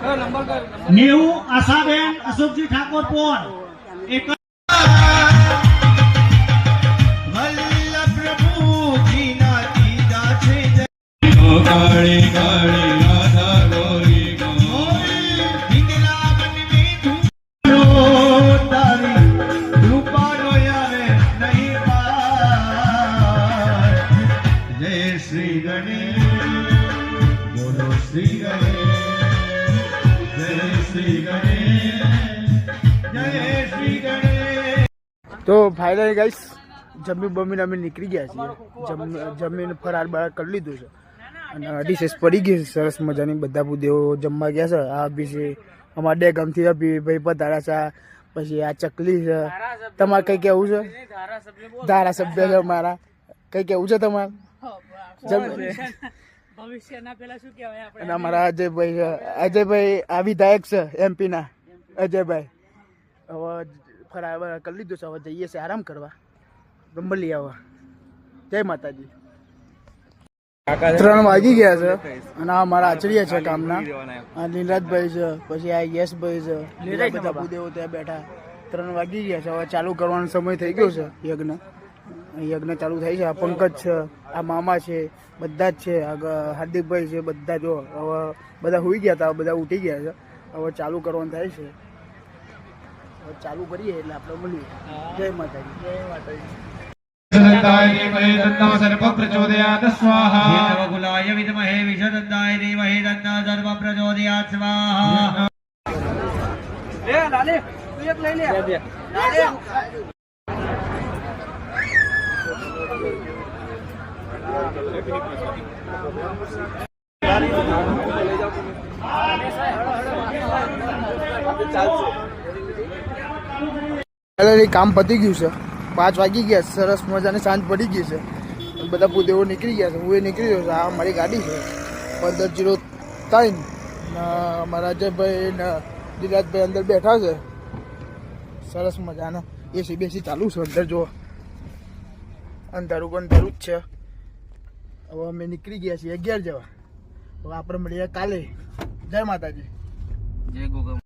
90 આશાબેન અશોકજી ઠાકોર પોર એક તો finally guys જમી બમીને અમે નીકળી ગયા છીએ. જમીને ફરાર બહાર કરી લીધું છે અને ડિશેસ પડી ગઈ છે સરસ મજાની. બધા બુદેવો જમવા ગયા છે. આ બી છે અમારા બે ગામથી ભાઈ પધારા છે. પછી આ ચકલી છે. તમારે કંઈ કેવું છે? ધારાસભ્ય છે મારા. કંઈ કેવું છે તમારે? અને અમારા અજયભાઈ છે. અજયભાઈ આ વિધાયક છે એમપીના અજયભાઈ. હવે ફરાર કરી લીધું છે. હવે જઈએ છીએ આરામ કરવા. મળીએ આવા. જય માતાજી. 3 વાગી ગયા છે અને આ મારા આચર્ય છે કામના. આ નીરજભાઈ છે, પછી આ યશભાઈ છે, બધા ભૂદેવો ત્યાં બેઠા. 3 વાગી ગયા છે. હવે ચાલુ કરવાનો સમય થઈ ગયો છે. યજ્ઞ ચાલુ થાય છે. આ પંકજ છે, આ મામા છે, બધા જ છે. આ હાર્દિકભાઈ છે, બધા જો હવે બધા સુઈ ગયા હતા. બધા ઉઠી ગયા છે. હવે ચાલુ કરવાનું થાય છે. હવે ચાલુ કરીએ એટલે આપણે મળીએ. જય માતાજી. જય માતાજી. सर्वप्रचोदयात् स्वाहा सर्वकुलाय विद्महे विषदन्ताय धीमहि तन्नः सर्वप्रचोदयात् स्वाहा ले लाले तू एक ले ले लाले કામ પતી ગયું છે. 5 વાગી ગયા. સરસ મજાની સાંજ પડી ગઈ છે. બધા ભૂદેવો નીકળી ગયા છે. હું એ નીકળી ગયો છું. આ મારી ગાડી છે 1503. અમારા અજયભાઈ ને દિરાજભાઈ અંદર બેઠા છે. સરસ મજાનો એસી બેસી ચાલુ છે અંદર. જો અંધારું જ છે. હવે અમે નીકળી ગયા છીએ 11 જેવા. હવે આપણે મળીએ કાલે. જય માતાજી. જય ગોગા.